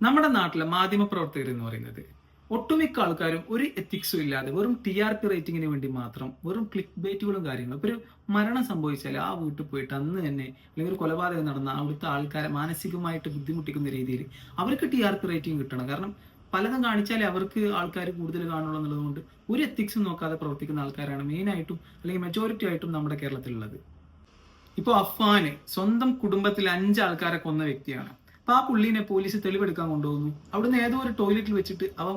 നമ്മുടെ നാട്ടിലെ മാധ്യമ പ്രവർത്തകർ എന്ന് പറയുന്നത് ഒട്ടുമിക്ക ആൾക്കാരും ഒരു എത്തിക്സും ഇല്ലാതെ വെറും TRP റേറ്റിംഗിന് വേണ്ടി മാത്രം വെറും ക്ലിക്ക് ബേറ്റുകളും കാര്യങ്ങളും. ഇപ്പൊ ഒരു മരണം സംഭവിച്ചാൽ ആ വീട്ടിൽ പോയിട്ട് അന്ന് തന്നെ അല്ലെങ്കിൽ ഒരു കൊലപാതകം നടന്ന അവിടുത്തെ ആൾക്കാരെ മാനസികമായിട്ട് ബുദ്ധിമുട്ടിക്കുന്ന രീതിയിൽ അവർക്ക് TRP റേറ്റിംഗ് കിട്ടണം. കാരണം പലതും കാണിച്ചാലേ അവർക്ക് ആൾക്കാർ കൂടുതൽ കാണുള്ളൂ എന്നുള്ളതുകൊണ്ട് ഒരു എത്തിക്സും നോക്കാതെ പ്രവർത്തിക്കുന്ന ആൾക്കാരാണ് മെയിനായിട്ടും അല്ലെങ്കിൽ മെജോറിറ്റി ആയിട്ടും നമ്മുടെ കേരളത്തിലുള്ളത്. ഇപ്പോൾ അഫ്വാന് സ്വന്തം കുടുംബത്തിൽ 5 ആൾക്കാരെ കൊന്ന വ്യക്തിയാണ്. അപ്പൊ ആ പുള്ളീനെ പോലീസ് തെളിവെടുക്കാൻ കൊണ്ടുപോകുന്നു. അവിടുന്ന് ഏതോ ഒരു ടോയ്ലറ്റിൽ വെച്ചിട്ട് അവൻ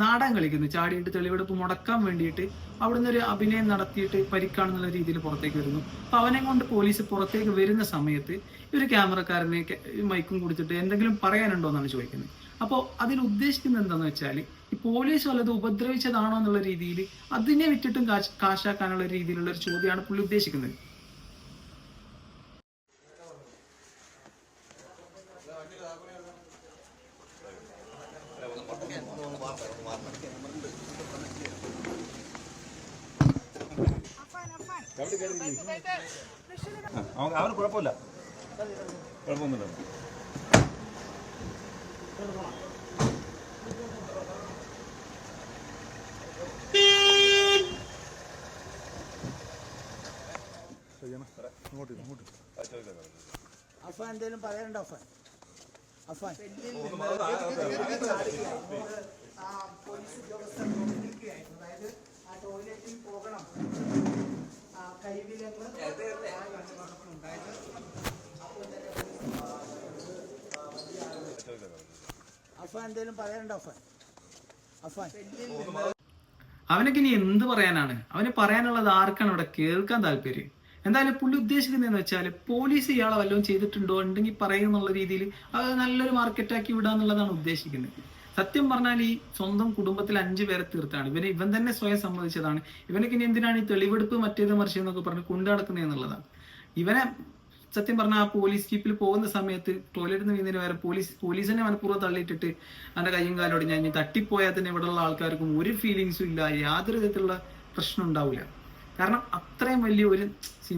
നാടൻ കളിക്കുന്നു, ചാടിയിട്ട് തെളിവെടുപ്പ് മുടക്കാൻ വേണ്ടിയിട്ട് അവിടുന്ന് ഒരു അഭിനയം നടത്തിയിട്ട് പരിക്കാണെന്നുള്ള രീതിയിൽ പുറത്തേക്ക് വരുന്നു. അപ്പൊ അവനെ കൊണ്ട് പോലീസ് പുറത്തേക്ക് വരുന്ന സമയത്ത് ഒരു ക്യാമറക്കാരനെ മൈക്കും കൊടുത്തിട്ട് എന്തെങ്കിലും പറയാനുണ്ടോ എന്നാണ് ചോദിക്കുന്നത്. അപ്പോൾ അതിൽ ഉദ്ദേശിക്കുന്നത് എന്താണെന്ന് വെച്ചാൽ ഈ പോലീസ് വല്ലതും ഉപദ്രവിച്ചതാണോ എന്നുള്ള രീതിയിൽ അതിനെ വിറ്റിട്ടും കാശാക്കാനുള്ള രീതിയിലുള്ള ഒരു ചോദ്യമാണ് പുള്ളി ഉദ്ദേശിക്കുന്നത്. അവന് കുഴപ്പമില്ല, കുഴപ്പമൊന്നുമില്ല. അഫാൻ എന്തെങ്കിലും പറയാനുണ്ടോ? അഫാൻ അഫാൻ പോലീസ് ഉദ്യോഗസ്ഥർ നോക്കിയിരിക്കുകയായിരുന്നു. അതായത് ആ ടോയ്ലറ്റിൽ പോകണം, കൈവിലങ്ങ് ഉണ്ടായത്. അഫാൻ എന്തെങ്കിലും പറയാനുണ്ടോ? അഫാൻ അഫാൻ അവനൊക്കെ ഇനി എന്ത് പറയാനാണ്? അവന് പറയാനുള്ളത് ആർക്കാണ് ഇവിടെ കേൾക്കാൻ താല്പര്യം? എന്തായാലും പുള്ളി ഉദ്ദേശിക്കുന്നതെന്ന് വെച്ചാൽ പോലീസ് ഇയാളെ വല്ലതും ചെയ്തിട്ടുണ്ടോ ഉണ്ടെങ്കിൽ പറയുന്നുള്ള രീതിയിൽ അത് നല്ലൊരു മാർക്കറ്റാക്കി വിടാന്നുള്ളതാണ് ഉദ്ദേശിക്കുന്നത്. സത്യം പറഞ്ഞാൽ ഈ സ്വന്തം കുടുംബത്തിൽ 5 പേരെ തീർത്താണ്. ഇവൻ തന്നെ സ്വയം സമ്മതിച്ചതാണ്. ഇവനൊക്കെ ഇനി എന്തിനാണ് ഈ തെളിവെടുപ്പ് മറ്റേത് മറിച്ച് എന്നൊക്കെ പറഞ്ഞ് കൊണ്ടുനടക്കുന്നത് എന്നുള്ളതാണ്. ഇവനെ സത്യം പറഞ്ഞാൽ ആ പോലീസ് ജീപ്പിൽ പോകുന്ന സമയത്ത് ടോയ്ലറ്റിൽ നിന്ന് വീഴുന്നതിന് വരെ പോലീസിനെ മനഃപൂർവ്വം തള്ളിയിട്ടിട്ട് അവന്റെ കയ്യും കാലോട് ഞാൻ ഇനി തട്ടിപ്പോയാൽ തന്നെ ഇവിടെയുള്ള ആൾക്കാർക്കും ഒരു ഫീലിങ്സും ഇല്ല, യാതൊരു വിധത്തിലുള്ള പ്രശ്നം ഉണ്ടാവില്ല. കാരണം അത്രയും വലിയ ഒരു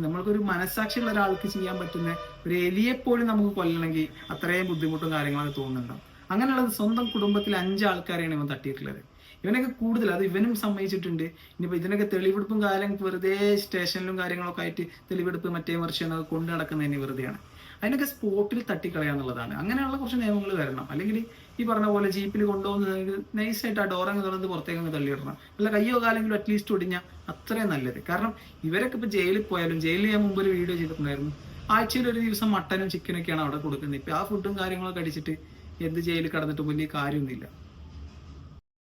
നമ്മൾക്കൊരു മനസ്സാക്ഷിയുള്ള ഒരാൾക്ക് ചെയ്യാൻ പറ്റുന്ന ഒരു എലിയെപ്പോലും നമുക്ക് കൊല്ലണമെങ്കിൽ അത്രയും ബുദ്ധിമുട്ടും കാര്യങ്ങളൊക്കെ തോന്നുന്നുണ്ടാവും. അങ്ങനെയുള്ളത് സ്വന്തം കുടുംബത്തിൽ 5 ആൾക്കാരെയാണ് ഇവൻ തട്ടിയിട്ടുള്ളത്. ഇവനൊക്കെ കൂടുതൽ അത് ഇവനും സമ്മതിച്ചിട്ടുണ്ട്. ഇനിയിപ്പോൾ ഇതിനൊക്കെ തെളിവെടുപ്പും കാലം വെറുതെ സ്റ്റേഷനിലും കാര്യങ്ങളൊക്കെ ആയിട്ട് തെളിവെടുപ്പ് മറ്റേ വർഷം എന്നൊക്കെ കൊണ്ടു നടക്കുന്നതിന് വെറുതെയാണ്. അതിനൊക്കെ സ്പോട്ടിൽ തട്ടിക്കളയാന്നുള്ളതാണ്. അങ്ങനെയുള്ള കുറച്ച് നിയമങ്ങൾ വരണം. അല്ലെങ്കിൽ ഈ പറഞ്ഞ പോലെ ജീപ്പിൽ കൊണ്ടുപോകുന്നത് നൈസായിട്ട് ആ ഡോറങ്ങ് തുറന്ന് പുറത്തേക്ക് തള്ളിയിടണം. അല്ല കയ്യോ കാലെങ്കിലും അറ്റ്ലീസ്റ്റ് ഒടിഞ്ഞാൽ അത്രയും നല്ലത്. കാരണം ഇവരൊക്കെ ഇപ്പോൾ ജയിലിൽ പോയാലും, ജയിലിൽ ഞാൻ മുമ്പ് ഒരു വീഡിയോ ചെയ്തിട്ടുണ്ടായിരുന്നു, ആഴ്ചയിൽ ഒരു ദിവസം മട്ടനും ചിക്കനൊക്കെയാണ് അവിടെ കൊടുക്കുന്നത്. ഇപ്പം ആ ഫുഡും കാര്യങ്ങളൊക്കെ അടിച്ചിട്ട് എന്ത് ജയിലിൽ കിടന്നിട്ട് വലിയ കാര്യമൊന്നുമില്ല.